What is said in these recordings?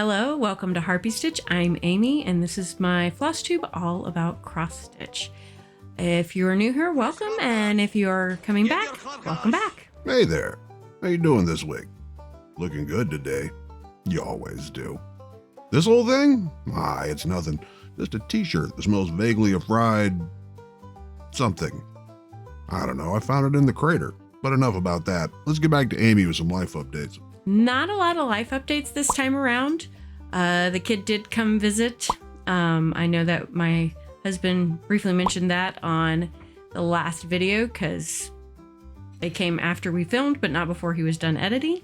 Hello, welcome to Harpy Stitch. I'm Amy, and this is my Flosstube all about cross stitch. If you're new here, welcome, and if you're coming back, welcome back. Hey there, how you doing this week? Looking good today. You always do. This whole thing? It's nothing. Just a t-shirt that smells vaguely of fried something. I don't know, I found it in the crater. But enough about that. Let's get back to Amy with some life updates. Not a lot of life updates this time around. The kid did come visit. I know that my husband briefly mentioned that on the last video because they came after we filmed, but not before he was done editing.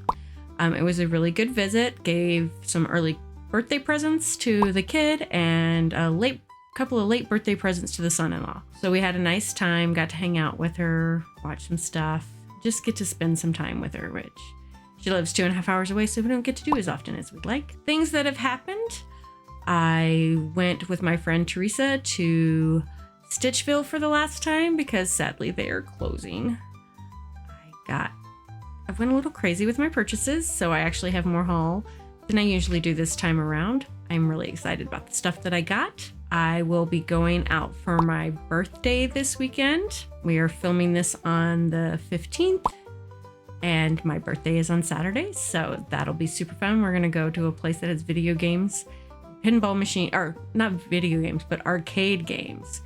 It was a really good visit. Gave some early birthday presents to the kid and a couple of late birthday presents to the son-in-law. So we had a nice time, got to hang out with her, watch some stuff, just get to spend some time with her, which she lives 2.5 hours away, so we don't get to do as often as we'd like. Things that have happened. I went with my friend Teresa to Stitchville for the last time because sadly they are closing. I went a little crazy with my purchases, so I actually have more haul than I usually do this time around. I'm really excited about the stuff that I got. I will be going out for my birthday this weekend. We are filming this on the 15th. And my birthday is on Saturday, so that'll be super fun. We're gonna go to a place that has video games, pinball machine, or not video games, but arcade games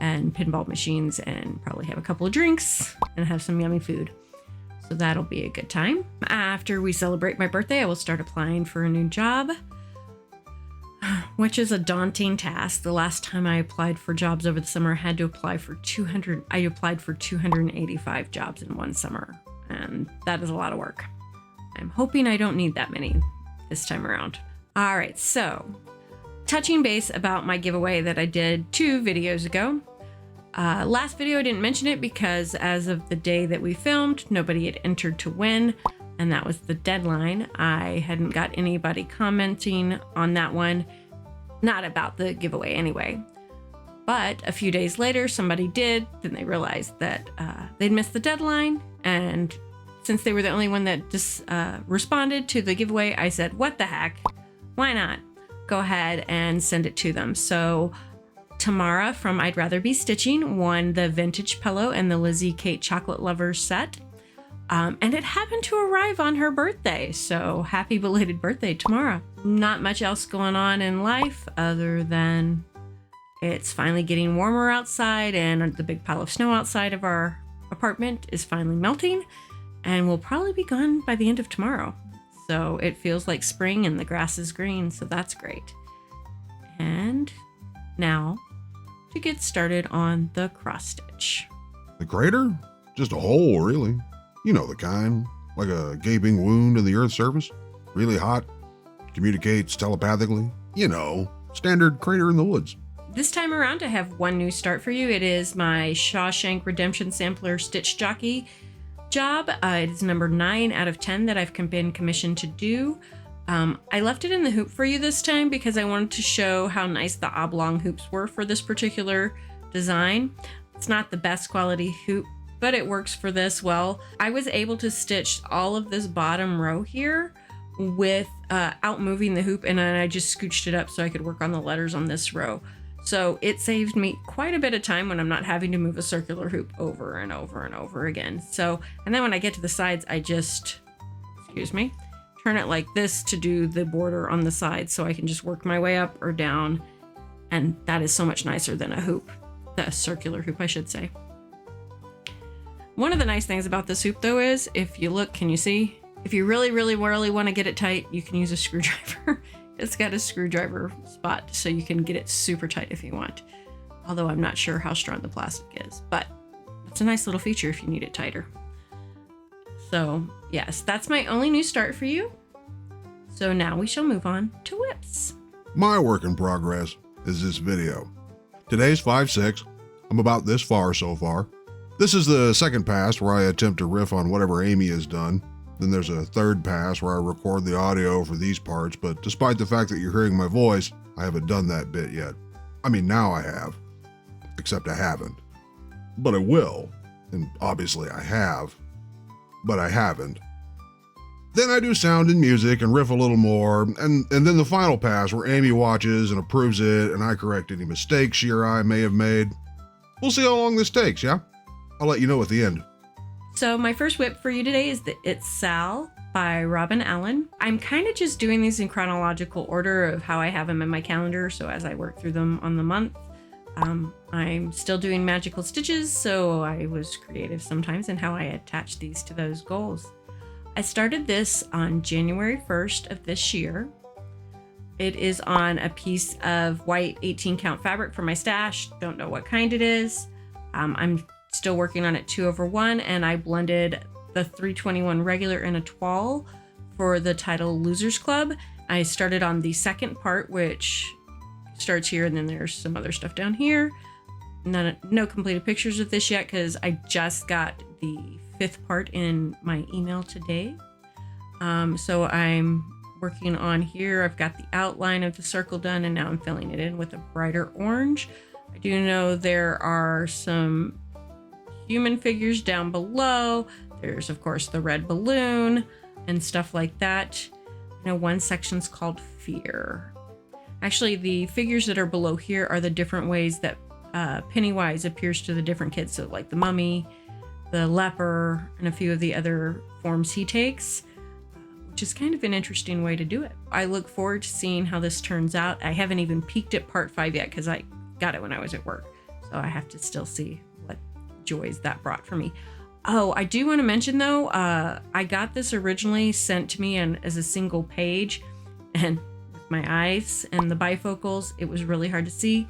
and pinball machines, and probably have a couple of drinks and have some yummy food. So that'll be a good time. After we celebrate my birthday, I will start applying for a new job, which is a daunting task. The last time I applied for jobs over the summer, I had to apply for 285 jobs in one summer. And that is a lot of work. I'm hoping I don't need that many this time around. All right, so touching base about my giveaway that I did 2 videos ago. Last video I didn't mention it because as of the day that we filmed, nobody had entered to win, and that was the deadline. I hadn't got anybody commenting on that one, not about the giveaway anyway. But a few days later, somebody did. Then they realized that they'd missed the deadline. And since they were the only one that just responded to the giveaway, I said, what the heck? Why not? Go ahead and send it to them. So Tamara from I'd Rather Be Stitching won the vintage pillow and the Lizzie Kate Chocolate Lovers set. And it happened to arrive on her birthday. So happy belated birthday, Tamara. Not much else going on in life other than it's finally getting warmer outside, and the big pile of snow outside of our apartment is finally melting, and will probably be gone by the end of tomorrow. So it feels like spring and the grass is green, so that's great. And now to get started on the cross stitch. The crater? Just a hole, really. You know the kind, like a gaping wound in the Earth's surface. Really hot, communicates telepathically. You know, standard crater in the woods. This time around, I have one new start for you. It is my Shawshank Redemption Sampler Stitch Jockey job. It is number 9 out of 10 that I've been commissioned to do. I left it in the hoop for you this time because I wanted to show how nice the oblong hoops were for this particular design. It's not the best quality hoop, but it works for this well. I was able to stitch all of this bottom row here without moving the hoop, and then I just scooched it up so I could work on the letters on this row. So it saved me quite a bit of time when I'm not having to move a circular hoop over and over and over again. So, and then when I get to the sides, I just, turn it like this to do the border on the side so I can just work my way up or down. And that is so much nicer than a hoop, a circular hoop, I should say. One of the nice things about this hoop though is, if you look, can you see? If you really, really, really want to get it tight, you can use a screwdriver. It's got a screwdriver spot, so you can get it super tight if you want. Although I'm not sure how strong the plastic is, but it's a nice little feature if you need it tighter. So yes, that's my only new start for you. So now we shall move on to whips. My work in progress is this video. Today's 5/6. I'm about this far so far. This is the second pass where I attempt to riff on whatever Amy has done. Then there's a third pass where I record the audio for these parts, but despite the fact that you're hearing my voice, I haven't done that bit yet. I mean, now I have, except I haven't. But I will, and obviously I have, but I haven't. Then I do sound and music and riff a little more, and then the final pass where Amy watches and approves it, and I correct any mistakes she or I may have made. We'll see how long this takes, yeah? I'll let you know at the end. So my first whip for you today is the It's Sal by Robin Allen. I'm kind of just doing these in chronological order of how I have them in my calendar, so as I work through them on the month. I'm still doing magical stitches, so I was creative sometimes in how I attach these to those goals. I started this on January 1st of this year. It is on a piece of white 18 count fabric from my stash. Don't know what kind it is. I'm still working on it 2/1, and I blended the 321 regular in a toile for the title Losers Club. I started on the second part, which starts here, and then there's some other stuff down here. No completed pictures of this yet because I just got the 5th part in my email today. So I'm working on here. I've got the outline of the circle done, and now I'm filling it in with a brighter orange. I do know there are some human figures down below. There's of course the red balloon and stuff like that. You know, one section's called Fear. Actually, the figures that are below here are the different ways that Pennywise appears to the different kids. So like the mummy, the leper, and a few of the other forms he takes, which is kind of an interesting way to do it. I look forward to seeing how this turns out. I haven't even peeked at part 5 yet because I got it when I was at work. So I have to still see what joys that brought for me. Oh, I do want to mention though, I got this originally sent to me as a single page, and with my eyes and the bifocals, it was really hard to see.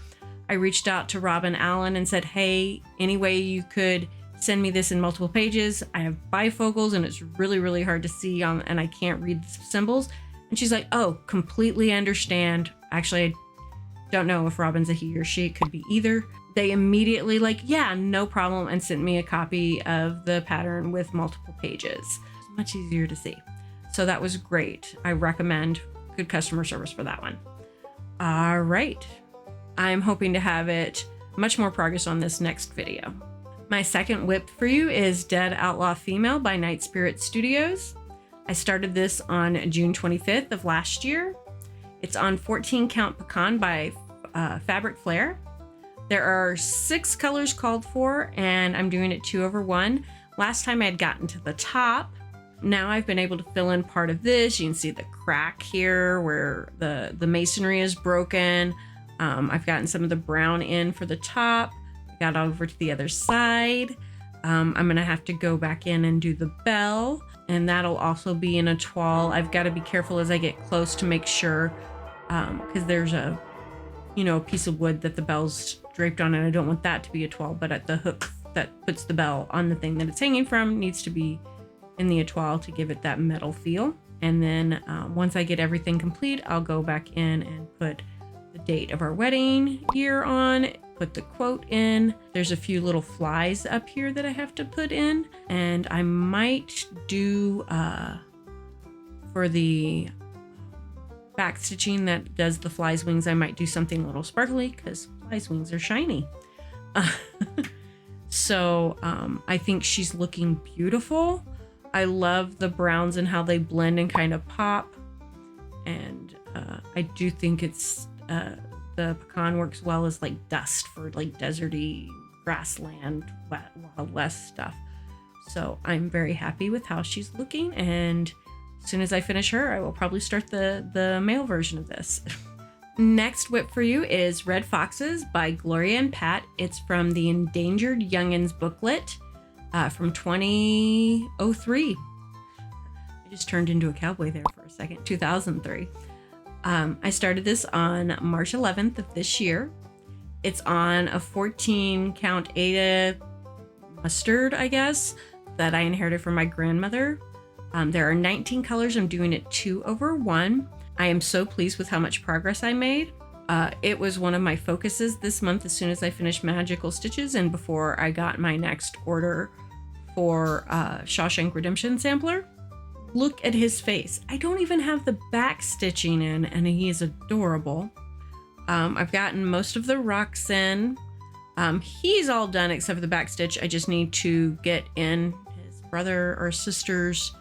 I reached out to Robin Allen and said, hey, any way you could send me this in multiple pages? I have bifocals and it's really, really hard to see and I can't read the symbols. And she's like, oh, completely understand. Actually, I don't know if Robin's a he or she. It could be either. They immediately like, yeah, no problem, and sent me a copy of the pattern with multiple pages. It's much easier to see. So that was great. I recommend good customer service for that one. All right. I'm hoping to have it much more progress on this next video. My second whip for you is Dead Outlaw Female by Night Spirit Studios. I started this on June 25th of last year. It's on 14 count pecan by Fabric Flair. There are 6 colors called for, and I'm doing it 2/1. Last time I had gotten to the top. Now I've been able to fill in part of this. You can see the crack here where the masonry is broken. I've gotten some of the brown in for the top. Got over to the other side. I'm gonna have to go back in and do the bell, and that'll also be in a toile. I've got to be careful as I get close to make sure, because there's a piece of wood that the bell's draped on, and I don't want that to be a toile, but at the hook that puts the bell on the thing that it's hanging from needs to be in the toile to give it that metal feel. And then once I get everything complete, I'll go back in and put the date of our wedding year on, put the quote in. There's a few little flies up here that I have to put in, and I might do for the back stitching that does the fly's wings, I might do something a little sparkly because fly's wings are shiny. So I think she's looking beautiful. I love the browns and how they blend and kind of pop, and I do think it's the pecan works well as like dust for like deserty grassland Wild West stuff. So I'm very happy with how she's looking, and as soon as I finish her, I will probably start the male version of this. Next whip for you is Red Foxes by Gloria and Pat. It's from the Endangered Youngins booklet from 2003. I just turned into a cowboy there for a second. 2003. I started this on March 11th of this year. It's on a 14 count Ada mustard, I guess, that I inherited from my grandmother. There are 19 colors. I'm doing it 2/1. I am so pleased with how much progress I made. It was one of my focuses this month as soon as I finished Magical Stitches and before I got my next order for Shawshank Redemption sampler. Look at his face. I don't even have the back stitching in, and he is adorable. I've gotten most of the rocks in. He's all done except for the back stitch. I just need to get in his brother or sister's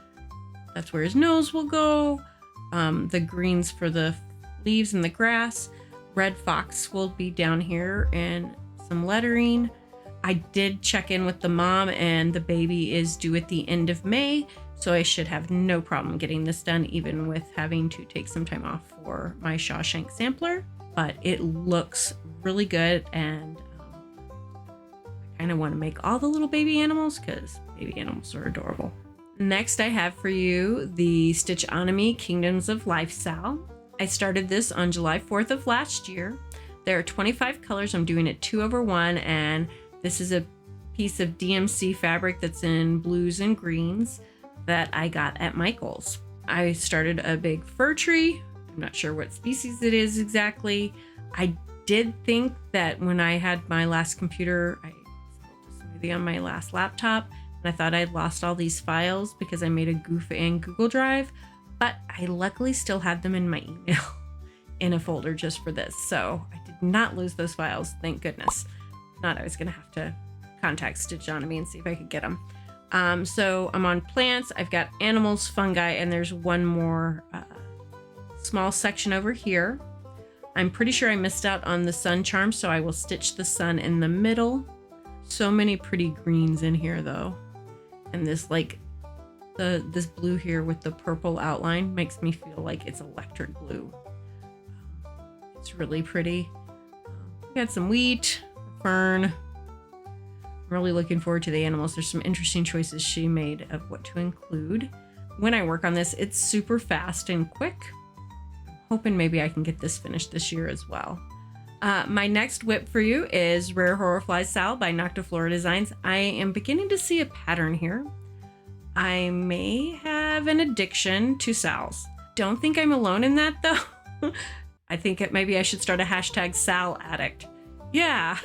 That's where his nose will go. The greens for the leaves and the grass. Red fox will be down here and some lettering. I did check in with the mom, and the baby is due at the end of May, so I should have no problem getting this done, even with having to take some time off for my Shawshank sampler. But it looks really good, and I kind of want to make all the little baby animals because baby animals are adorable. Next, I have for you the Stitchonomy Kingdoms of Life Sal. I started this on July 4th of last year. There are 25 colors. I'm doing it 2/1, and this is a piece of DMC fabric that's in blues and greens that I got at Michael's. I started a big fir tree. I'm not sure what species it is exactly. I did think that when I had my last computer, I spilled a smoothie on my last laptop, and I thought I'd lost all these files because I made a goof in Google Drive, but I luckily still have them in my email in a folder just for this. So I did not lose those files, thank goodness. If not, I was gonna have to contact Stitchonomy and see if I could get them. So I'm on plants, I've got animals, fungi, and there's one more small section over here. I'm pretty sure I missed out on the sun charm, so I will stitch the sun in the middle. So many pretty greens in here though. And this this blue here with the purple outline makes me feel like it's electric blue. It's really pretty. We got some wheat, fern. I'm really looking forward to the animals. There's some interesting choices she made of what to include. When I work on this, it's super fast and quick. Hoping maybe I can get this finished this year as well. My next whip for you is Rare Horrorfly Sal by Noctifloradesigns. I am beginning to see a pattern here. I may have an addiction to Sals. Don't think I'm alone in that though. I think maybe I should start a hashtag Sal addict. Yeah,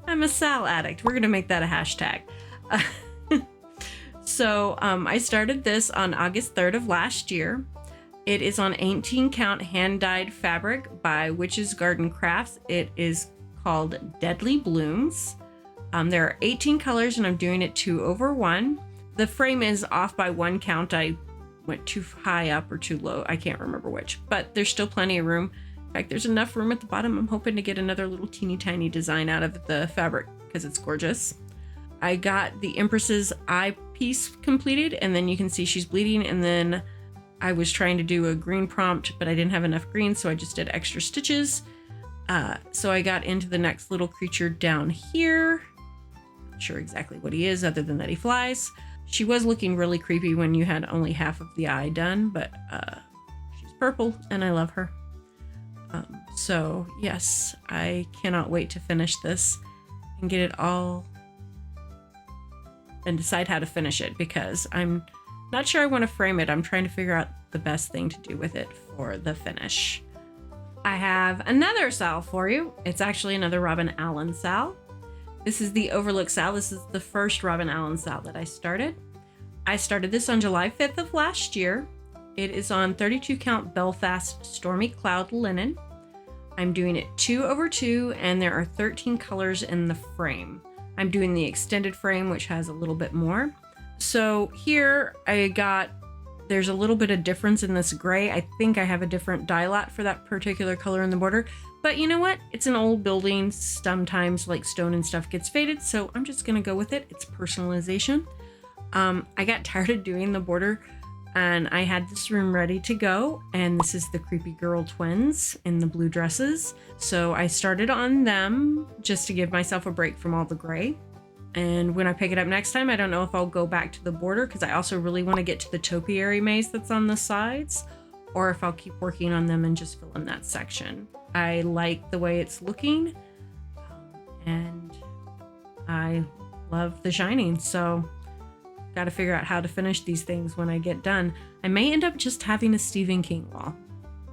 I'm a Sal addict. We're gonna make that a hashtag. So I started this on August 3rd of last year. It is on 18 count hand-dyed fabric by Witch's Garden Crafts. It is called Deadly Blooms. There are 18 colors and I'm doing it 2/1. The frame is off by 1 count. I went too high up or too low. I can't remember which, but there's still plenty of room. In fact, there's enough room at the bottom. I'm hoping to get another little teeny tiny design out of the fabric because it's gorgeous. I got the Empress's eye piece completed, and then you can see she's bleeding, and then I was trying to do a green prompt, but I didn't have enough green, so I just did extra stitches. So I got into the next little creature down here. Not sure exactly what he is other than that he flies. She was looking really creepy when you had only half of the eye done, but she's purple and I love her. So yes, I cannot wait to finish this and get it all and decide how to finish it because I'm not sure I want to frame it. I'm trying to figure out the best thing to do with it for the finish. I have another Sal for you. It's actually another Robin Allen Sal. This is the Overlook Sal. This is the first Robin Allen Sal that I started. I started this on July 5th of last year. It is on 32 count Belfast Stormy Cloud linen. I'm doing it 2/2 and there are 13 colors in the frame. I'm doing the extended frame, which has a little bit more. So here there's a little bit of difference in this gray. I think I have a different dye lot for that particular color in the border, but you know what? It's an old building. Sometimes like stone and stuff gets faded. So I'm just gonna go with it. It's personalization. I got tired of doing the border and I had this room ready to go. And this is the Creepy Girl twins in the blue dresses. So I started on them just to give myself a break from all the gray. And when I pick it up next time, I don't know if I'll go back to the border because I also really want to get to the topiary maze that's on the sides, or if I'll keep working on them and just fill in that section. I like the way it's looking and I love the shining. So got to figure out how to finish these things when I get done. I may end up just having a Stephen King wall,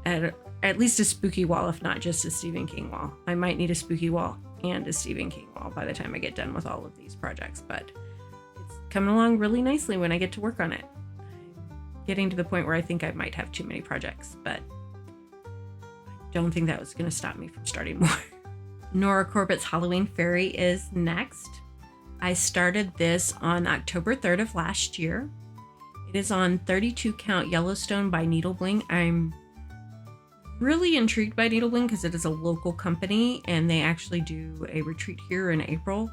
at least a spooky wall, if not just a Stephen King wall. I might need a spooky wall and a Stephen King wall by the time I get done with all of these projects, but it's coming along really nicely when I get to work on it. I'm getting to the point where I think I might have too many projects, but I don't think that was going to stop me from starting more. Nora Corbett's Halloween Fairy is next. I started this on October 3rd of last year. It It is on 32 count Yellowstone by Needle Bling. I'm really intrigued by Needle Bling because it is a local company and they actually do a retreat here in April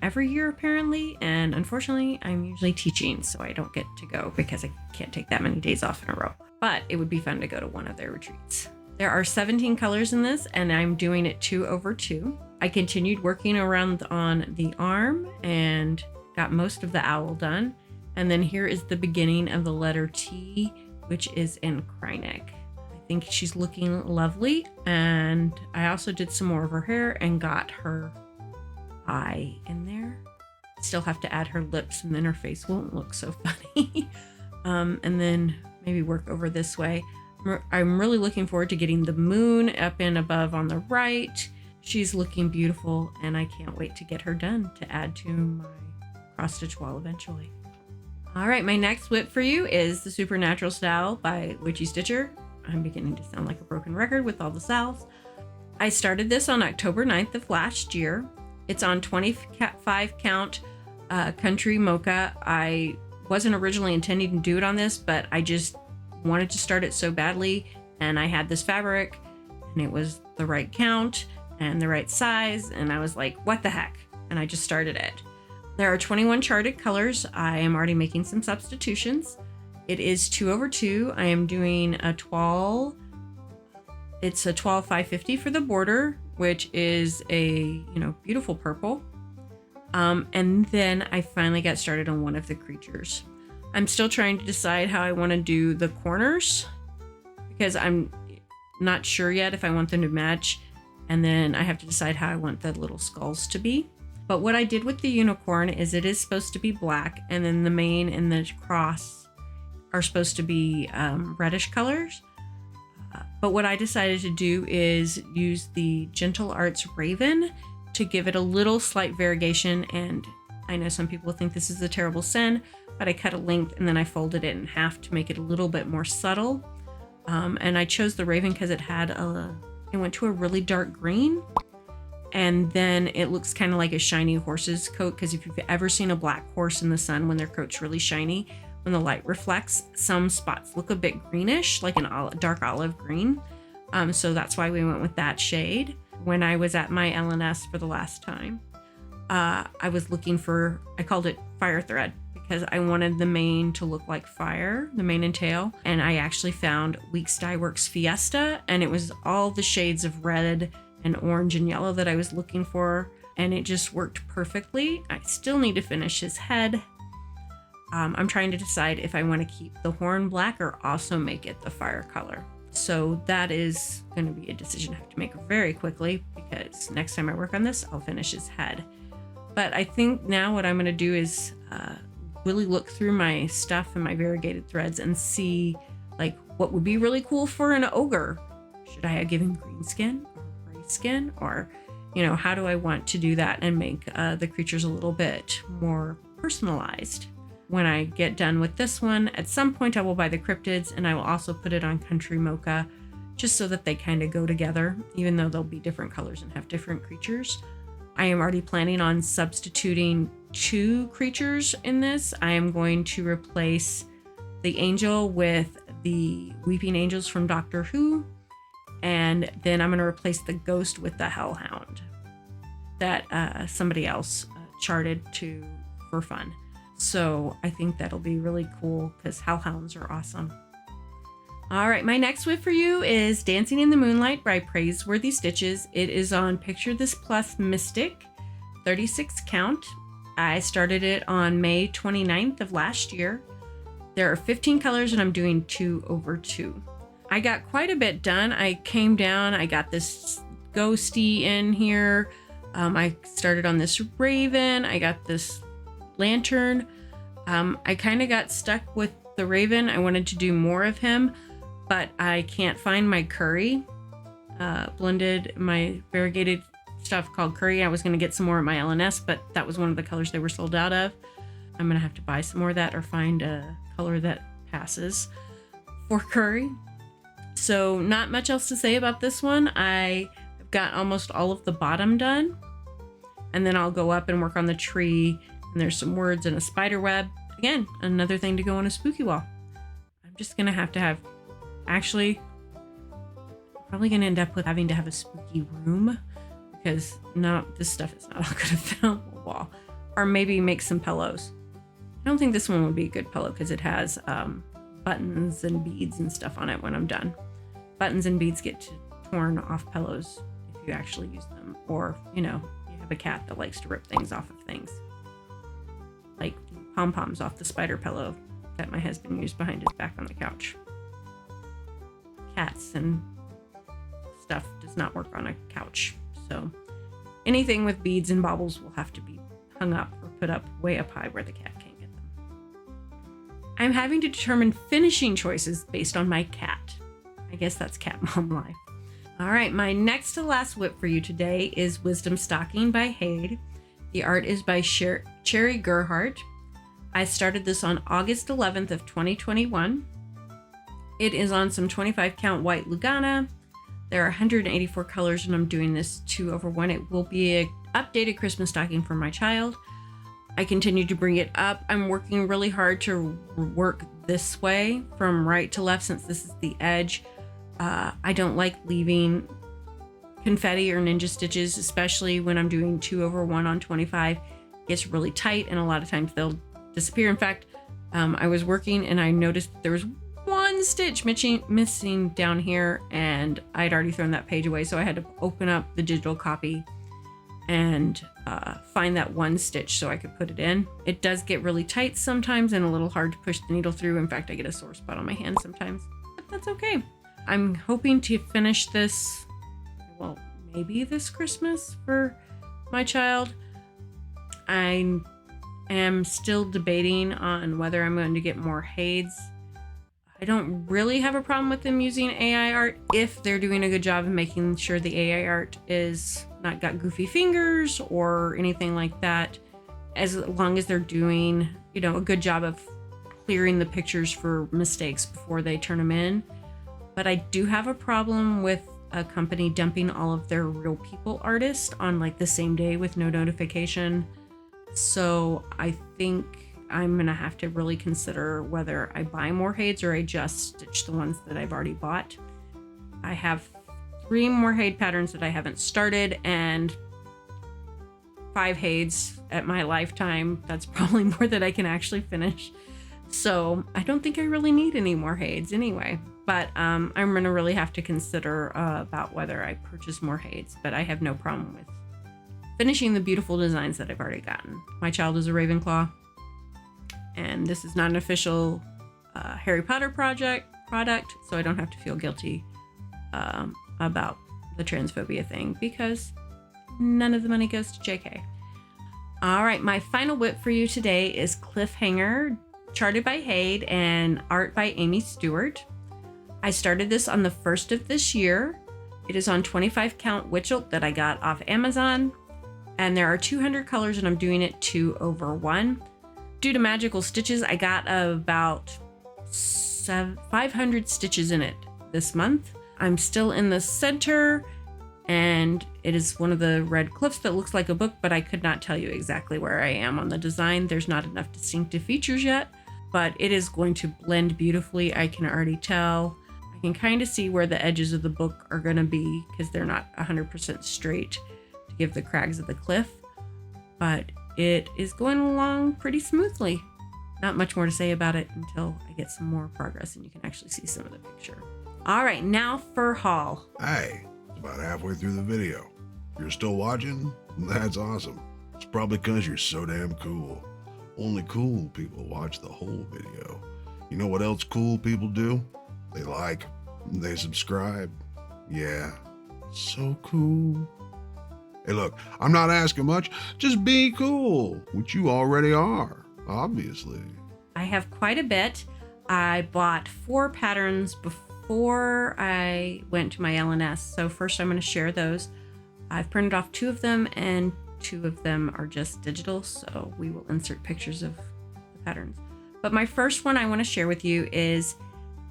every year apparently, and unfortunately I'm usually teaching, so I don't get to go because I can't take that many days off in a row, but it would be fun to go to one of their retreats. There are 17 colors in this and I'm doing it 2/2. I continued working around on the arm and got most of the owl done, and then here is the beginning of the letter T, which is in Krynic. I think she's looking lovely, and I also did some more of her hair and got her eye in there. Still have to add her lips and then her face won't look so funny. And then maybe work over this way. I'm really looking forward to getting the moon up and above on the right. She's looking beautiful and I can't wait to get her done to add to my cross stitch wall eventually. All right, my next whip for you is the Supernatural Style by Witchy Stitcher. I'm beginning to sound like a broken record with all the styles. I started this on October 9th of last year. It's on 25 count Country Mocha. I wasn't originally intending to do it on this, but I just wanted to start it so badly, and I had this fabric and it was the right count and the right size, and I was like, what the heck? And I just started it. There are 21 charted colors. I am already making some substitutions. It is 2/2. I am doing a toile. It's a 12/550 for the border, which is a, beautiful purple. And then I finally got started on one of the creatures. I'm still trying to decide how I want to do the corners because I'm not sure yet if I want them to match. And then I have to decide how I want the little skulls to be. But what I did with the unicorn is it is supposed to be black, and then the mane and the cross are supposed to be reddish colors. But what I decided to do is use the Gentle Arts Raven to give it a little slight variegation. And I know some people think this is a terrible sin, but I cut a length and then I folded it in half to make it a little bit more subtle. And I chose the Raven because it went to a really dark green. And then it looks kind of like a shiny horse's coat, because if you've ever seen a black horse in the sun when their coat's really shiny, when the light reflects, some spots look a bit greenish, like dark olive green. So that's why we went with that shade. When I was at my LNS for the last time, I was looking for, I called it fire thread because I wanted the mane to look like fire, the mane and tail. And I actually found Weeks Dye Works Fiesta, and it was all the shades of red and orange and yellow that I was looking for, and it just worked perfectly. I still need to finish his head. I'm trying to decide if I want to keep the horn black or also make it the fire color. So that is going to be a decision I have to make very quickly, because next time I work on this, I'll finish his head. But I think now what I'm going to do is really look through my stuff and my variegated threads and see like what would be really cool for an ogre. Should I give him green skin or gray skin, or how do I want to do that and make the creatures a little bit more personalized? When I get done with this one, at some point I will buy the cryptids, and I will also put it on Country Mocha just so that they kind of go together, even though they'll be different colors and have different creatures. I am already planning on substituting 2 creatures in this. I am going to replace the angel with the Weeping Angels from Doctor Who, and then I'm going to replace the ghost with the Hellhound that somebody else charted for fun. So I think that'll be really cool because hellhounds are awesome. All right, my next whip for you is Dancing in the Moonlight by Praiseworthy Stitches. It is on Picture This Plus Mystic, 36 count. I started it on May 29th of last year. There are 15 colors and I'm doing 2/2. I got quite a bit done. I came down, I got this ghosty in here. I started on this raven. I got this lantern. I kind of got stuck with the raven. I wanted to do more of him, but I can't find my curry. Blended my variegated stuff called curry. I was going to get some more at my LNS, but that was one of the colors they were sold out of. I'm going to have to buy some more of that or find a color that passes for curry. So not much else to say about this one. I've got almost all of the bottom done, and then I'll go up and work on the tree. And there's some words and a spider web. again, another thing to go on a spooky wall. I'm just going to have, actually, probably going to end up with having to have a spooky room because this stuff is not all going to fit on the wall. Or maybe make some pillows. I don't think this one would be a good pillow because it has buttons and beads and stuff on it when I'm done. Buttons and beads get torn off pillows if you actually use them. Or, you have a cat that likes to rip things off of things. Like pom-poms off the spider pillow that my husband used behind his back on the couch. Cats and stuff does not work on a couch. So anything with beads and baubles will have to be hung up or put up way up high where the cat can't get them. I'm having to determine finishing choices based on my cat. I guess that's cat mom life. All right, my next to last whip for you today is Wisdom Stocking by Hade. The art is by Cherry Gerhardt. I started this on August 11th of 2021. It is on some 25 count white Lugana. There are 184 colors and I'm doing this 2/1. It will be an updated Christmas stocking for my child. I continue to bring it up. I'm working really hard to work this way from right to left since this is the edge. I don't like leaving confetti or ninja stitches, especially when I'm doing 2/1 on 25. It gets really tight and a lot of times they'll disappear. In fact, I was working and I noticed there was one stitch missing down here and I'd already thrown that page away. So I had to open up the digital copy and find that one stitch so I could put it in. It does get really tight sometimes and a little hard to push the needle through. In fact, I get a sore spot on my hand sometimes, but that's okay. I'm hoping to finish this, well, maybe this Christmas for my child. I am still debating on whether I'm going to get more Hades. I don't really have a problem with them using AI art if they're doing a good job of making sure the AI art is not got goofy fingers or anything like that. As long as they're doing, a good job of clearing the pictures for mistakes before they turn them in. But I do have a problem with a company dumping all of their real people artists on like the same day with no notification. So I think I'm going to have to really consider whether I buy more Hades or I just stitch the ones that I've already bought. I have 3 more Hade patterns that I haven't started and 5 Hades at my lifetime. That's probably more that I can actually finish. So I don't think I really need any more Hades anyway. But I'm going to really have to consider about whether I purchase more Hades. But I have no problem with finishing the beautiful designs that I've already gotten. My child is a Ravenclaw. And this is not an official Harry Potter product, so I don't have to feel guilty about the transphobia thing because none of the money goes to JK. All right, my final whip for you today is Cliffhanger, charted by Hade and art by Amy Stewart. I started this on the 1st of this year. It is on 25 count Witchelp that I got off Amazon. And there are 200 colors and I'm doing it 2/1. Due to magical stitches, I got about 500 stitches in it this month. I'm still in the center and it is one of the red cliffs that looks like a book, but I could not tell you exactly where I am on the design. There's not enough distinctive features yet, but it is going to blend beautifully. I can already tell. I can kind of see where the edges of the book are going to be because they're not 100% straight to give the crags of the cliff, but it is going along pretty smoothly. Not much more to say about it until I get some more progress and you can actually see some of the picture. All right, now for haul. Hey, it's about halfway through the video. If you're still watching, that's awesome. It's probably because you're so damn cool. Only cool people watch the whole video. You know what else cool people do? They like, they subscribe. Yeah, so cool. Hey, look, I'm not asking much. Just be cool, which you already are, obviously. I have quite a bit. I bought 4 patterns before I went to my LNS. So first I'm going to share those. I've printed off 2 of them and 2 of them are just digital. So we will insert pictures of the patterns. But my first one I want to share with you is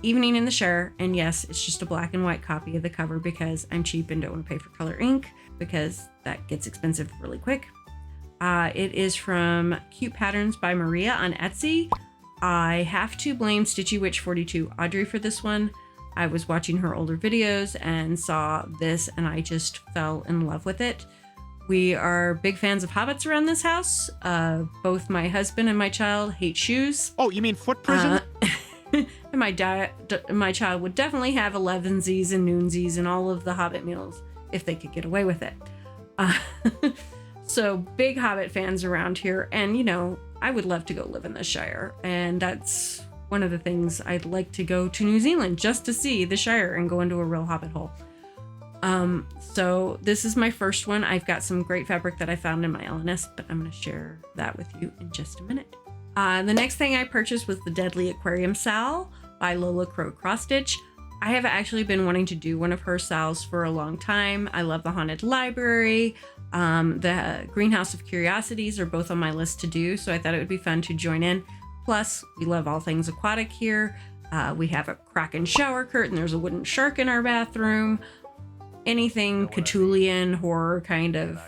Evening in the Shire. And yes, it's just a black and white copy of the cover because I'm cheap and don't want to pay for color ink because that gets expensive really quick. It is from Cute Patterns by Maria on Etsy. I have to blame Stitchy Witch 42 Audrey for this one. I was watching her older videos and saw this, and I just fell in love with it. We are big fans of hobbits around this house. Both my husband and my child hate shoes. Oh, you mean foot prison? And my child would definitely have 11sies and noonsies and all of the hobbit meals if they could get away with it. So big hobbit fans around here. And, you know, I would love to go live in the Shire. And that's one of the things I'd like to go to New Zealand just to see the Shire and go into a real hobbit hole. So this is my first one. I've got some great fabric that I found in my LNS, but I'm going to share that with you in just a minute. The next thing I purchased was the Deadly Aquarium Sal by Lola Crow Cross Stitch. I have actually been wanting to do one of her sals for a long time. I love the Haunted Library. The Greenhouse of Curiosities are both on my list to do, so I thought it would be fun to join in. Plus, we love all things aquatic here. We have a Kraken shower curtain. There's a wooden shark in our bathroom. Anything Cthulhian, horror kind of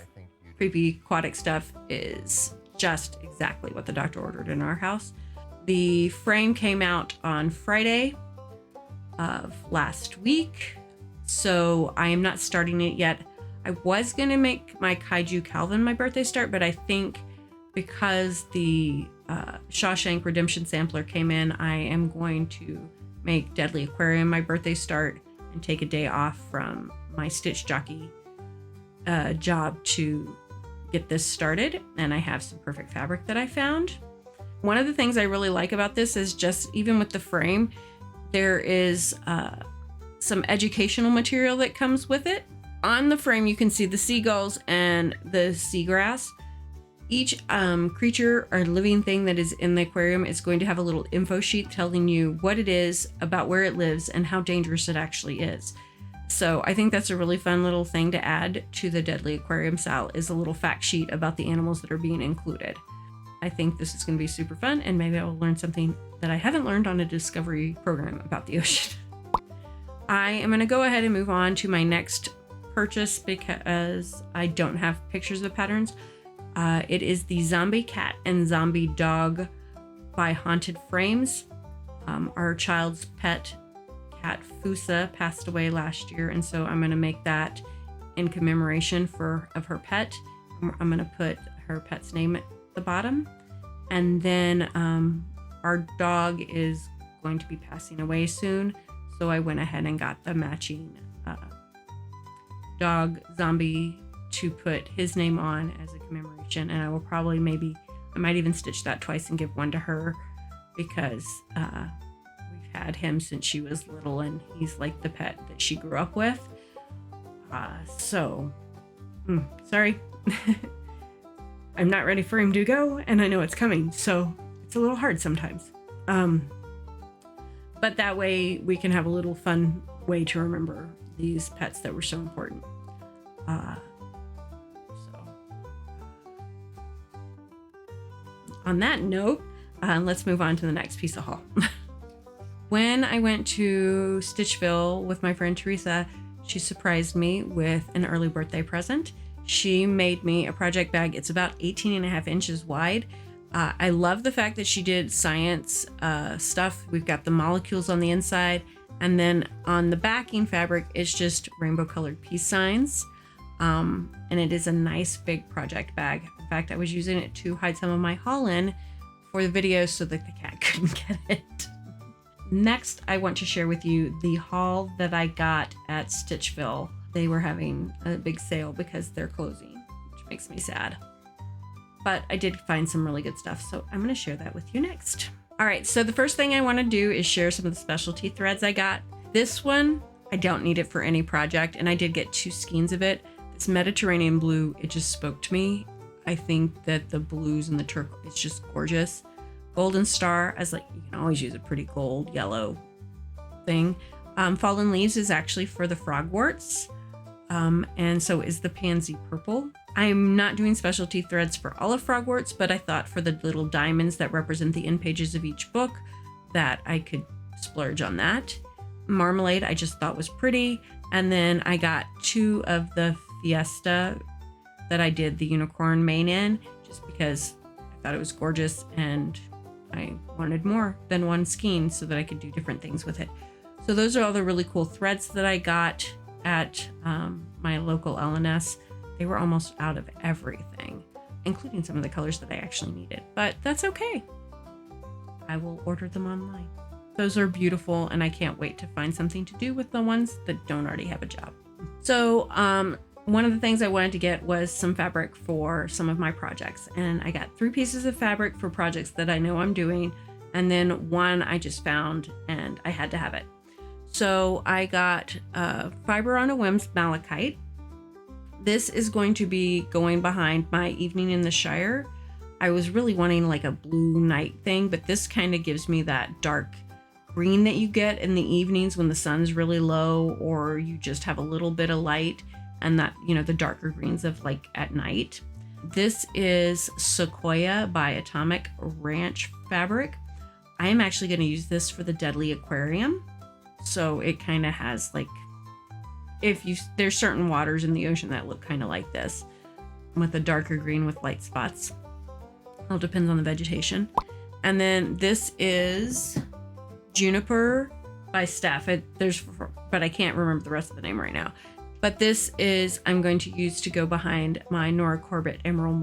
creepy aquatic stuff is just exactly what the doctor ordered in our house. The frame came out on Friday of last week, so I am not starting it yet. I was going to make my Kaiju Calvin my birthday start, but I think because the Shawshank Redemption sampler came in, I am going to make Deadly Aquarium my birthday start and take a day off from my Stitch Jockey job to get this started. And I have some perfect fabric that I found. One of the things I really like about this is just even with the frame, there is some educational material that comes with it. On the frame, you can see the seagulls and the seagrass. Each creature or living thing that is in the aquarium is going to have a little info sheet telling you what it is, about where it lives, and how dangerous it actually is. So I think that's a really fun little thing to add to the Deadly Aquarium Sal, is a little fact sheet about the animals that are being included. I think this is going to be super fun, and maybe I will learn something that I haven't learned on a Discovery program about the ocean. I am going to go ahead and move on to my next purchase because I don't have pictures of patterns. It is the Zombie Cat and Zombie Dog by Haunted Frames. Our child's pet cat Fusa passed away last year, and so I'm going to make that in commemoration of her pet. I'm going to put her pet's name at the bottom, and then our dog is going to be passing away soon, so I went ahead and got the matching dog zombie to put his name on as a commemoration. And I will probably I might even stitch that twice and give one to her, because we've had him since she was little and he's like the pet that she grew up with. Sorry. I'm not ready for him to go, and I know it's coming, so it's a little hard sometimes. But that way we can have a little fun way to remember these pets that were so important. On that note, let's move on to the next piece of haul. When I went to Stitchville with my friend Teresa, she surprised me with an early birthday present. She made me a project bag. It's about 18.5 inches wide. I love the fact that she did science stuff. We've got the molecules on the inside, and then on the backing fabric, it's just rainbow colored peace signs. And it is a nice big project bag. In fact, I was using it to hide some of my haul in for the video so that the cat couldn't get it. Next, I want to share with you the haul that I got at Stitchville. They were having a big sale because they're closing, which makes me sad. But I did find some really good stuff, so I'm going to share that with you next. All right, so the first thing I want to do is share some of the specialty threads I got. This one, I don't need it for any project, and I did get 2 skeins of it. This Mediterranean blue, it just spoke to me. I think that the blues and the turquoise, it's just gorgeous. Golden Star, as like, you can always use a pretty gold, yellow thing. Fallen Leaves is actually for the frogworts, and so is the Pansy Purple. I'm not doing specialty threads for all of frogworts, but I thought for the little diamonds that represent the end pages of each book that I could splurge on that. Marmalade I just thought was pretty, and then I got 2 of the Fiesta that I did the unicorn mane in, just because I thought it was gorgeous and I wanted more than one skein so that I could do different things with it. So those are all the really cool threads that I got at my local LNS. They were almost out of everything, including some of the colors that I actually needed, but that's okay. I will order them online. Those are beautiful, and I can't wait to find something to do with the ones that don't already have a job. So one of the things I wanted to get was some fabric for some of my projects, and I got 3 pieces of fabric for projects that I know I'm doing, and then one I just found and I had to have it. So I got Fiber on a Whim's Malachite. This is going to be going behind my Evening in the Shire. I was really wanting like a blue night thing, but this kind of gives me that dark green that you get in the evenings when the sun's really low, or you just have a little bit of light, and that, you know, the darker greens of like at night. This is Sequoia by Atomic Ranch fabric. I am actually going to use this for the Deadly Aquarium. So it kind of has like, there's certain waters in the ocean that look kind of like this, with a darker green with light spots. It all depends on the vegetation. And then this is Juniper by Steph. But I can't remember the rest of the name right now. But this is, I'm going to use to go behind my Nora Corbett Emerald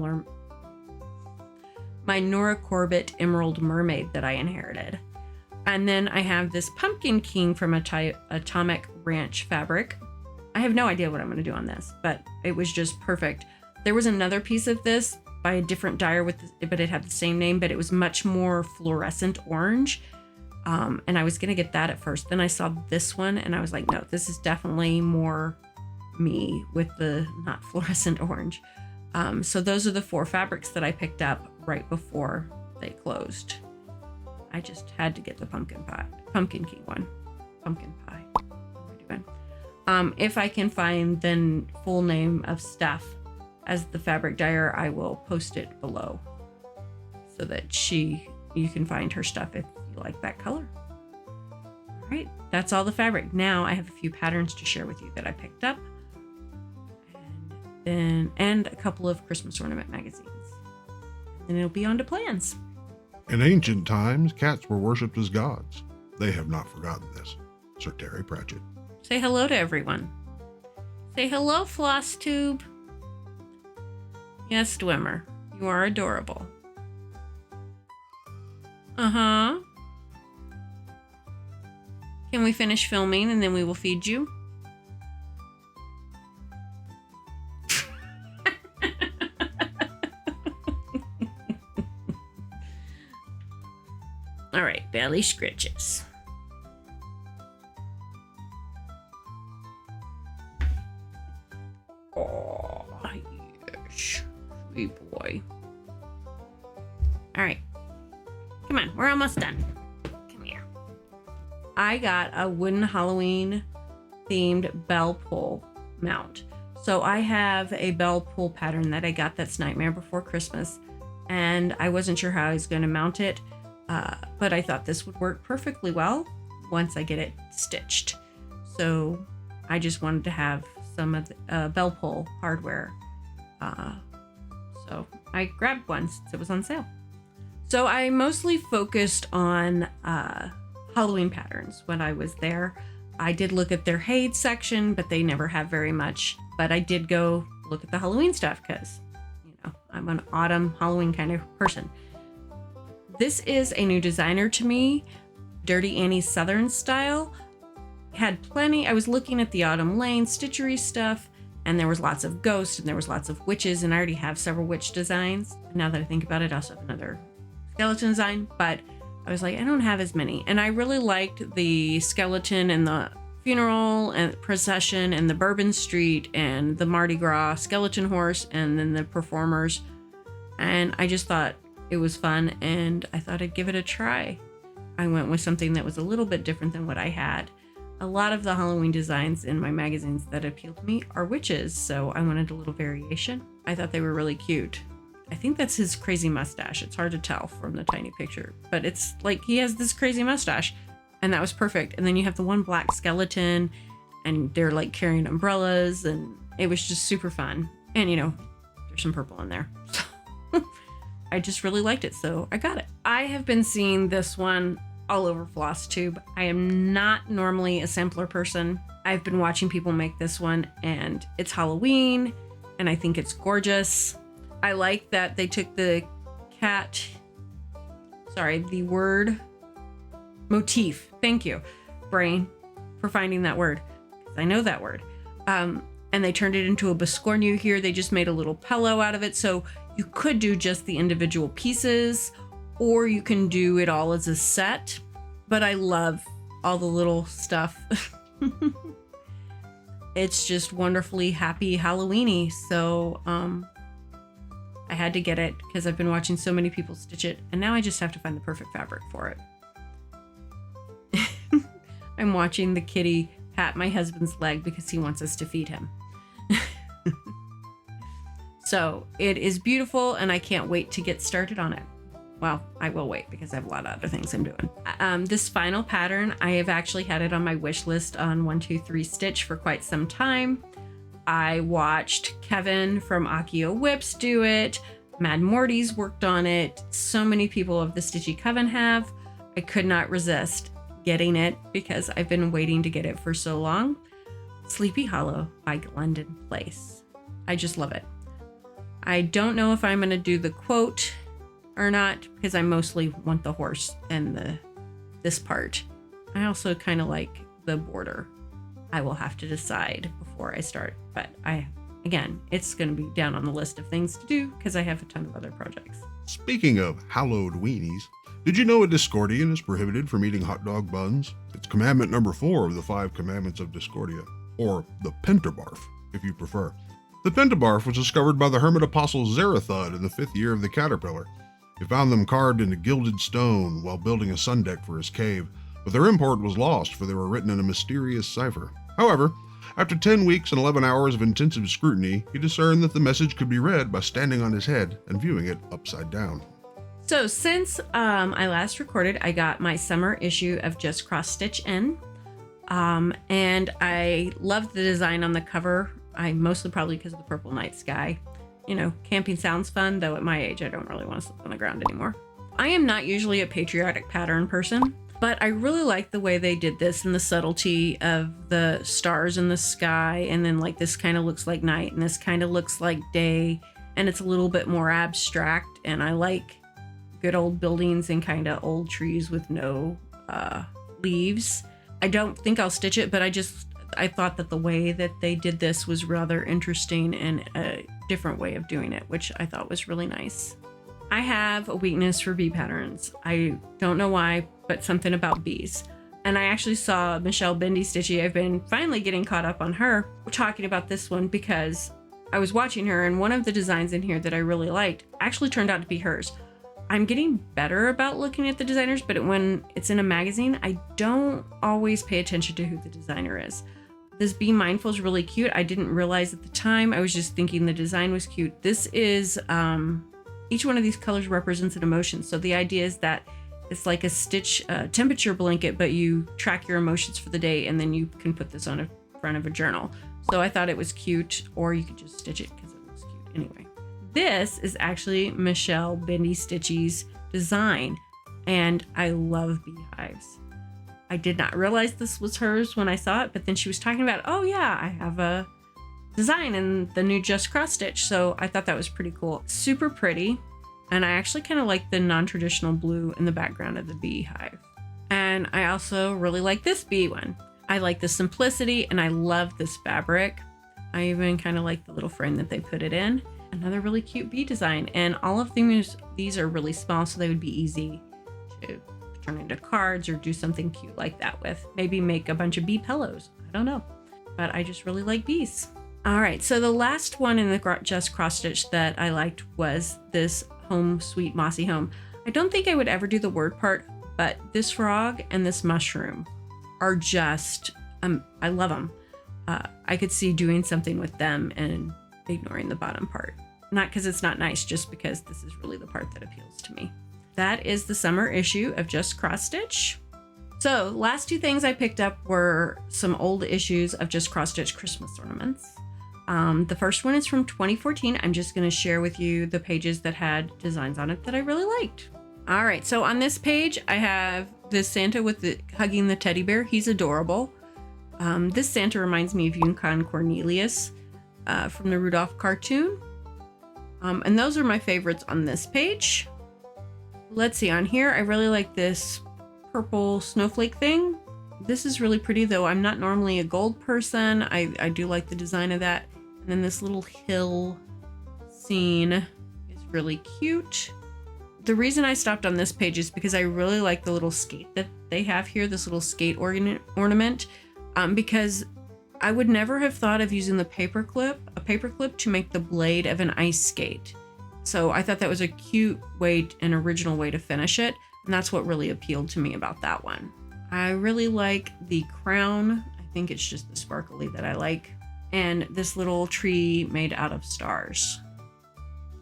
Mermaid that I inherited. And then I have this Pumpkin King from Atomic Ranch fabric. I have no idea what I'm going to do on this, but it was just perfect. There was another piece of this by a different dyer but it had the same name, but it was much more fluorescent orange. And I was going to get that at first. Then I saw this one and I was like, no, this is definitely more me with the not fluorescent orange. So those are the 4 fabrics that I picked up right before they closed. I just had to get the pumpkin king one. Pumpkin pie. What am I doing? If I can find the full name of Steph as the fabric dyer, I will post it below so that you can find her stuff if you like that color. All right, that's all the fabric. Now I have a few patterns to share with you that I picked up, and a couple of Christmas ornament magazines. And it'll be on to plans. In ancient times, cats were worshipped as gods. They have not forgotten this. Sir Terry Pratchett. Say hello to everyone. Say hello, Flosstube. Yes, Dwemer, you are adorable. Uh-huh. Can we finish filming and then we will feed you? All right, belly scritches. Oh, yes. Sweet boy. All right. Come on, we're almost done. Come here. I got a wooden Halloween themed bell pull mount. So I have a bell pull pattern that I got that's Nightmare Before Christmas, and I wasn't sure how I was going to mount it, but I thought this would work perfectly well once I get it stitched. So I just wanted to have some of the bell pull hardware. So I grabbed one since it was on sale. So I mostly focused on Halloween patterns when I was there. I did look at their Haid section, but they never have very much. But I did go look at the Halloween stuff because, you know, I'm an autumn Halloween kind of person. This is a new designer to me, Dirty Annie's Southern style. Had plenty. I was looking at the Autumn Lane stitchery stuff, and there was lots of ghosts and there was lots of witches, and I already have several witch designs. Now that I think about it, I also have another skeleton design, but I was like, I don't have as many. And I really liked the skeleton and the funeral and procession and the Bourbon Street and the Mardi Gras skeleton horse and then the performers. And I just thought it was fun, and I thought I'd give it a try. I went with something that was a little bit different than what I had. A lot of the Halloween designs in my magazines that appeal to me are witches, so I wanted a little variation. I thought they were really cute. I think that's his crazy mustache. It's hard to tell from the tiny picture, but it's like he has this crazy mustache, and that was perfect. And then you have the one black skeleton, and they're like carrying umbrellas, and it was just super fun. And, you know, there's some purple in there. So I just really liked it, so I got it. I have been seeing this one all over Flosstube. I am not normally a sampler person. I've been watching people make this one, and it's Halloween, and I think it's gorgeous. I like that they took the word motif. Thank you, brain, for finding that word, because I know that word. And they turned it into a biscornu here. They just made a little pillow out of it. So you could do just the individual pieces, or you can do it all as a set. But I love all the little stuff. It's just wonderfully happy Halloweeny. So I had to get it because I've been watching so many people stitch it, and now I just have to find the perfect fabric for it. I'm watching the kitty pat my husband's leg because he wants us to feed him. So it is beautiful, and I can't wait to get started on it. Well, I will wait because I have a lot of other things I'm doing. This final pattern, I have actually had it on my wish list on 123 Stitch for quite some time. I watched Kevin from Akio Whips do it. Mad Morty's worked on it. So many people of the Stitchy Coven have. I could not resist getting it because I've been waiting to get it for so long. Sleepy Hollow by Glendon Place. I just love it. I don't know if I'm going to do the quote or not because I mostly want the horse and this part. I also kind of like the border. I will have to decide before I start, but again, it's going to be down on the list of things to do because I have a ton of other projects. Speaking of hallowed weenies, did you know a Discordian is prohibited from eating hot dog buns? It's commandment number 4 of the 5 commandments of Discordia, or the Pentabarf, if you prefer. The Pentabarf was discovered by the hermit apostle Zarathustra in the 5th year of the caterpillar. He found them carved into gilded stone while building a sun deck for his cave, but their import was lost for they were written in a mysterious cipher. However, after 10 weeks and 11 hours of intensive scrutiny, he discerned that the message could be read by standing on his head and viewing it upside down. So since I last recorded, I got my summer issue of Just Cross Stitch in, and I loved the design on the cover. I mostly probably because of the purple night sky. You know, camping sounds fun, though at my age, I don't really want to sleep on the ground anymore. I am not usually a patriotic pattern person, but I really like the way they did this and the subtlety of the stars in the sky. And then like this kind of looks like night and this kind of looks like day. And it's a little bit more abstract. And I like good old buildings and kind of old trees with no leaves. I don't think I'll stitch it, but I thought that the way that they did this was rather interesting and a different way of doing it, which I thought was really nice. I have a weakness for bee patterns. I don't know why, but something about bees. And I actually saw Michelle Bendy Stitchy. I've been finally getting caught up on her talking about this one because I was watching her, and one of the designs in here that I really liked actually turned out to be hers. I'm getting better about looking at the designers, but when it's in a magazine, I don't always pay attention to who the designer is. This Be Mindful is really cute. I didn't realize at the time. I was just thinking the design was cute. This is, each one of these colors represents an emotion. So the idea is that it's like a stitch temperature blanket, but you track your emotions for the day, and then you can put this on the front of a journal. So I thought it was cute, or you could just stitch it because it looks cute anyway. This is actually Michelle Bendy Stitchy's design, and I love beehives. I did not realize this was hers when I saw it, but then she was talking about, oh yeah, I have a design in the new Just Cross Stitch. So I thought that was pretty cool. Super pretty. And I actually kind of like the non-traditional blue in the background of the beehive. And I also really like this bee one. I like the simplicity, and I love this fabric. I even kind of like the little frame that they put it in. Another really cute bee design. And all of these are really small, so they would be easy to turn into cards or do something cute like that with. Maybe make a bunch of bee pillows. I don't know. But I just really like bees. All right, so the last one in the Just Cross Stitch that I liked was this Home Sweet Mossy Home. I don't think I would ever do the word part, but this frog and this mushroom are just, I love them. I could see doing something with them and ignoring the bottom part. Not because it's not nice, just because this is really the part that appeals to me. That is the summer issue of Just Cross Stitch. So last two things I picked up were some old issues of Just Cross Stitch Christmas ornaments. The first one is from 2014. I'm just going to share with you the pages that had designs on it that I really liked. All right, so on this page, I have this Santa with hugging the teddy bear. He's adorable. This Santa reminds me of Yukon Cornelius from the Rudolph cartoon. And those are my favorites on this page. Let's see, on here, I really like this purple snowflake thing. This is really pretty, though I'm not normally a gold person. I do like the design of that. And then this little hill scene is really cute. The reason I stopped on this page is because I really like the little skate that they have here, this little skate ornament, because I would never have thought of using a paperclip to make the blade of an ice skate. So I thought that was a cute way, an original way to finish it. And that's what really appealed to me about that one. I really like the crown. I think it's just the sparkly that I like. And this little tree made out of stars.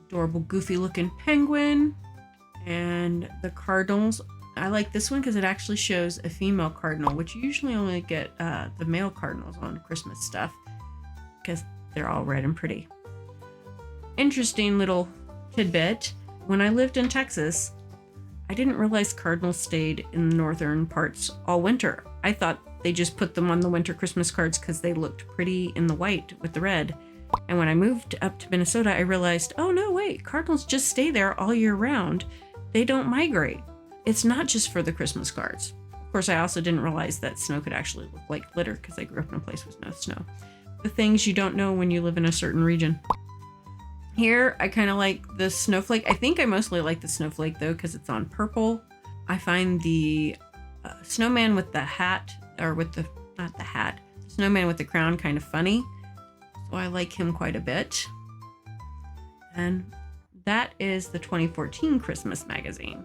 Adorable, goofy looking penguin. And the cardinals. I like this one because it actually shows a female cardinal, which you usually only get the male cardinals on Christmas stuff because they're all red and pretty. Interesting little tidbit. When I lived in Texas, I didn't realize cardinals stayed in the northern parts all winter. I thought they just put them on the winter Christmas cards because they looked pretty in the white with the red. And when I moved up to Minnesota, I realized, oh no, wait, cardinals just stay there all year round. They don't migrate. It's not just for the Christmas cards. Of course, I also didn't realize that snow could actually look like glitter because I grew up in a place with no snow. The things you don't know when you live in a certain region. Here, I kind of like the snowflake. I think I mostly like the snowflake though because it's on purple. I find the snowman with the hat, or with the, not the hat, snowman with the crown kind of funny. So I like him quite a bit. And that is the 2014 Christmas magazine.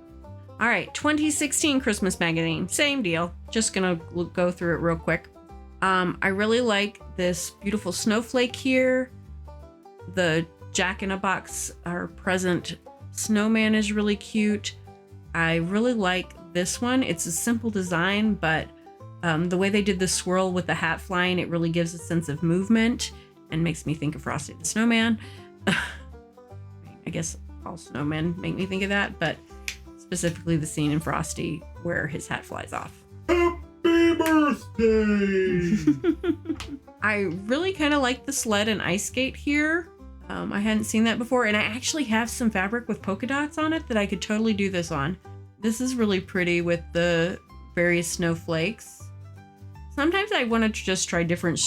All right, 2016 Christmas magazine, same deal. Just gonna go through it real quick. I really like this beautiful snowflake here. The Jack-in-a-Box or present snowman is really cute. I really like this one. It's a simple design, but the way they did the swirl with the hat flying, it really gives a sense of movement and makes me think of Frosty the Snowman. I guess all snowmen make me think of that, but specifically the scene in Frosty where his hat flies off. Happy birthday! I really kind of like the sled and ice skate here. I hadn't seen that before, and I actually have some fabric with polka dots on it that I could totally do this on. This is really pretty with the various snowflakes. Sometimes I want to just try different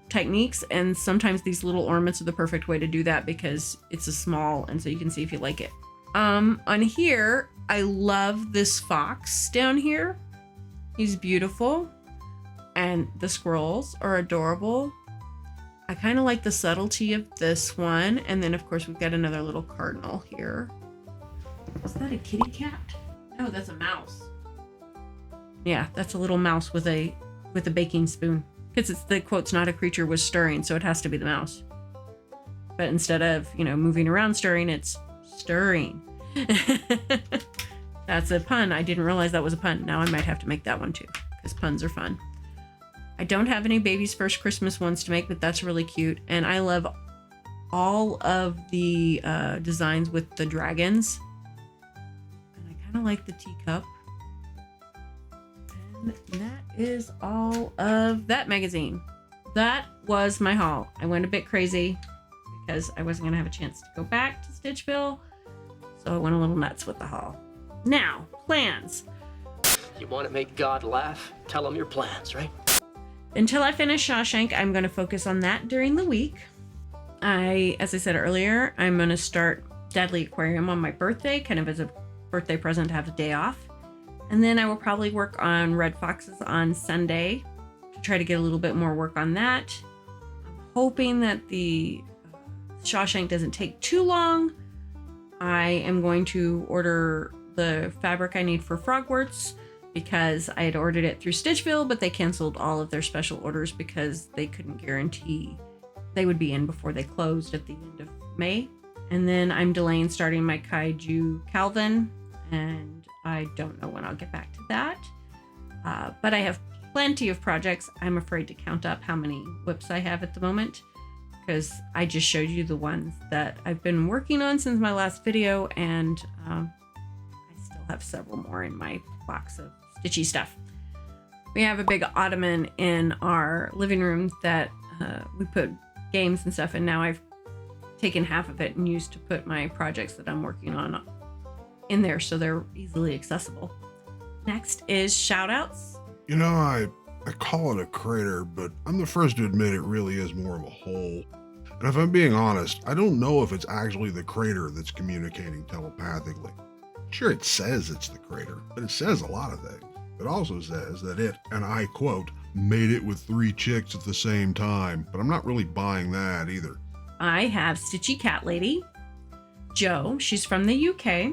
techniques, and sometimes these little ornaments are the perfect way to do that because it's a small, and so you can see if you like it. On here, I love this fox down here. He's beautiful, and the squirrels are adorable. I kind of like the subtlety of this one, and then of course we've got another little cardinal here. Is that a kitty cat? No, that's a mouse. Yeah, that's a little mouse with a baking spoon. Because it's the quote's not a creature was stirring, so it has to be the mouse. But instead of, moving around stirring, it's stirring. That's a pun. I didn't realize that was a pun. Now I might have to make that one too, because puns are fun. I don't have any Baby's First Christmas ones to make, but that's really cute. And I love all of the designs with the dragons. And I kind of like the teacup. And that is all of that magazine. That was my haul. I went a bit crazy because I wasn't going to have a chance to go back to Stitchville. So I went a little nuts with the haul. Now, plans. You want to make God laugh? Tell him your plans, right? Until I finish Shawshank, I'm going to focus on that during the week. As I said earlier, I'm going to start Deadly Aquarium on my birthday, kind of as a birthday present to have a day off. And then I will probably work on Red Foxes on Sunday to try to get a little bit more work on that. I'm hoping that the Shawshank doesn't take too long. I am going to order the fabric I need for Frogworts because I had ordered it through Stitchville, but they canceled all of their special orders because they couldn't guarantee they would be in before they closed at the end of May. And then I'm delaying starting my Kaiju Calvin, and I don't know when I'll get back to that. But I have plenty of projects. I'm afraid to count up how many whips I have at the moment because I just showed you the ones that I've been working on since my last video, and I still have several more in my box of Stitchy stuff. We have a big ottoman in our living room that we put games and stuff, and now I've taken half of it and used to put my projects that I'm working on in there so they're easily accessible. Next is shout outs. You know, I call it a crater, but I'm the first to admit it really is more of a hole. And if I'm being honest, I don't know if it's actually the crater that's communicating telepathically. Sure, it says it's the crater, but it says a lot of things. It also says that it, and I quote, made it with 3 chicks at the same time, but I'm not really buying that either. I have Stitchycatlady Jo. She's from the UK.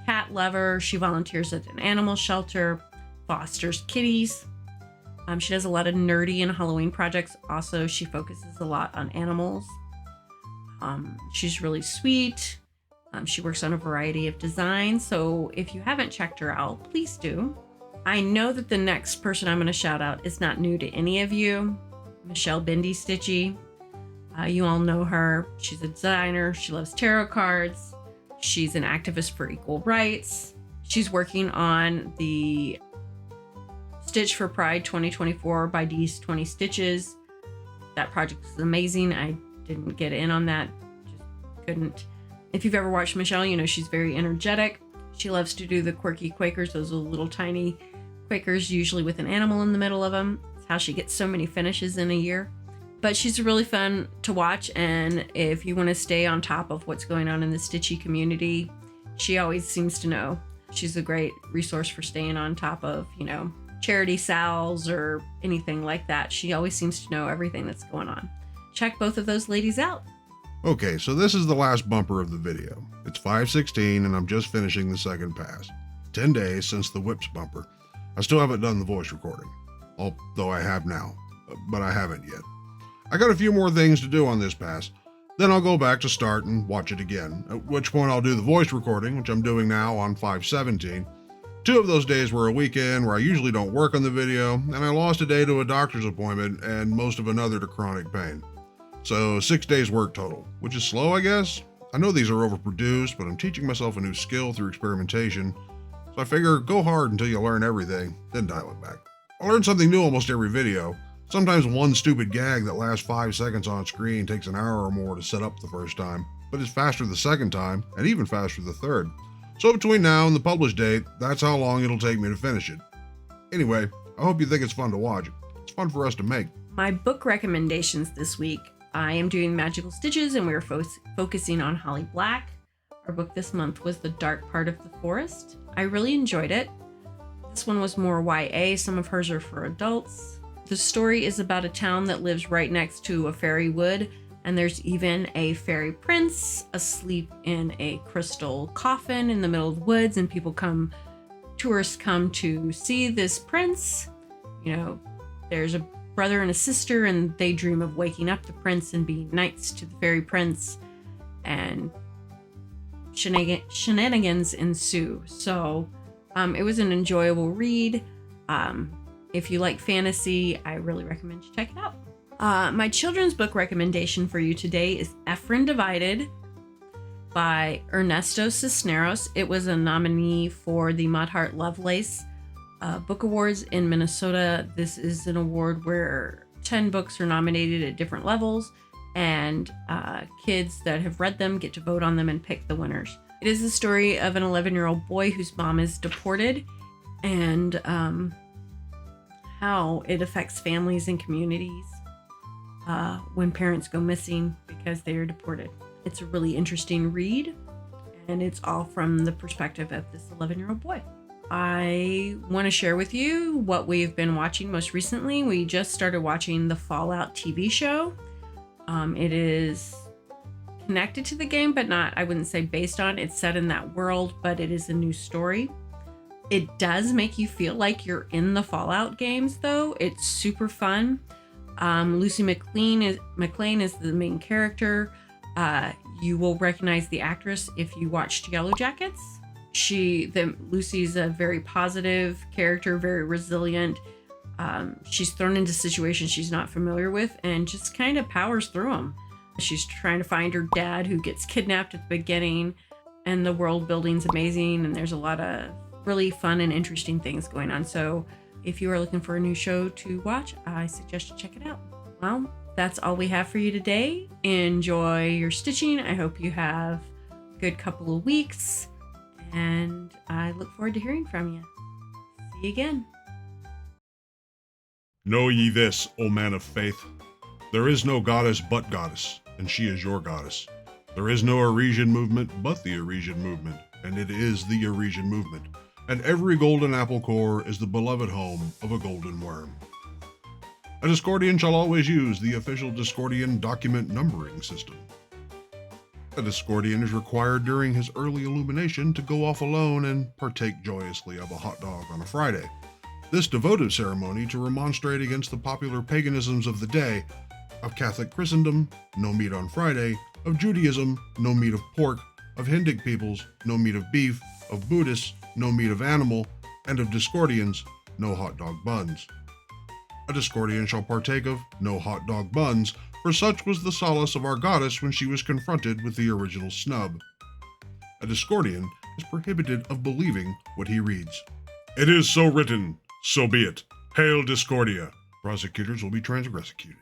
Cat lover. She volunteers at an animal shelter, fosters kitties. She does a lot of nerdy and Halloween projects. Also, she focuses a lot on animals. She's really sweet. She works on a variety of designs. So if you haven't checked her out, please do. I know that the next person I'm going to shout out is not new to any of you. Michelle Bendy Stitchy. You all know her. She's a designer. She loves tarot cards. She's an activist for equal rights. She's working on the Stitch for Pride 2024 by D's 20 Stitches. That project is amazing. I didn't get in on that. Just couldn't. If you've ever watched Michelle, you know she's very energetic. She loves to do the quirky Quakers, those little tiny Quakers, usually with an animal in the middle of them. It's how she gets so many finishes in a year. But she's really fun to watch, and if you want to stay on top of what's going on in the Stitchy community, she always seems to know. She's a great resource for staying on top of, you know, charity sales or anything like that. She always seems to know everything that's going on. Check both of those ladies out. Okay, so this is the last bumper of the video. It's 5/16 and I'm just finishing the second pass. 10 days since the Whips bumper. I still haven't done the voice recording, although I have now, but I haven't yet. I got a few more things to do on this pass, then I'll go back to start and watch it again, at which point I'll do the voice recording, which I'm doing now on 5/17. 2 of those days were a weekend where I usually don't work on the video, and I lost a day to a doctor's appointment and most of another to chronic pain. So 6 days work total, which is slow, I guess. I know these are overproduced, but I'm teaching myself a new skill through experimentation, so I figure go hard until you learn everything, then dial it back. I learn something new almost every video. Sometimes one stupid gag that lasts 5 seconds on screen takes an hour or more to set up the first time, but it's faster the second time, and even faster the third. So between now and the published date, that's how long it'll take me to finish it. Anyway, I hope you think it's fun to watch. It's fun for us to make. My book recommendations this week. I am doing Magical Stitches, and we're focusing on Holly Black. Our book this month was The Dark Part of the Forest. I really enjoyed it. This one was more YA. Some of hers are for adults. The story is about a town that lives right next to a fairy wood, and there's even a fairy prince asleep in a crystal coffin in the middle of the woods, and tourists come to see this prince. You know, there's a brother and a sister, and they dream of waking up the prince and being knights to the fairy prince, and shenanigans ensue. So it was an enjoyable read. If you like fantasy, I really recommend you check it out. My children's book recommendation for you today is Efren Divided by Ernesto Cisneros. It was a nominee for the Mudheart Lovelace Book Awards in Minnesota. This is an award where 10 books are nominated at different levels, and kids that have read them get to vote on them and pick the winners. It is the story of an 11-year-old boy whose mom is deported, and how it affects families and communities when parents go missing because they are deported. It's a really interesting read, and it's all from the perspective of this 11-year-old boy. I want to share with you what we've been watching most recently. We just started watching the Fallout TV show. It is connected to the game, but not, I wouldn't say based on. It's set in that world, but it is a new story. It does make you feel like you're in the Fallout games, though. It's super fun. Lucy McLean is the main character. You will recognize the actress if you watched Yellow Jackets. Lucy's a very positive character, very resilient. She's thrown into situations she's not familiar with and just kind of powers through them. She's trying to find her dad who gets kidnapped at the beginning, and the world building's amazing, and there's a lot of really fun and interesting things going on. So if you are looking for a new show to watch, I suggest you check it out. Well, that's all we have for you today. Enjoy your stitching. I hope you have a good couple of weeks, and I look forward to hearing from you. See you again. Know ye this, O man of faith. There is no goddess but goddess, and she is your goddess. There is no Aresian movement but the Aresian movement, and it is the Aresian movement. And every golden apple core is the beloved home of a golden worm. A Discordian shall always use the official Discordian document numbering system. A Discordian is required during his early illumination to go off alone and partake joyously of a hot dog on a Friday. This devotive ceremony to remonstrate against the popular paganisms of the day, of Catholic Christendom, no meat on Friday, of Judaism, no meat of pork, of Hindic peoples, no meat of beef, of Buddhists, no meat of animal, and of Discordians, no hot dog buns. A Discordian shall partake of no hot dog buns, for such was the solace of our goddess when she was confronted with the original snub. A Discordian is prohibited of believing what he reads. It is so written, so be it. Hail Discordia. Prosecutors will be transgressicuted.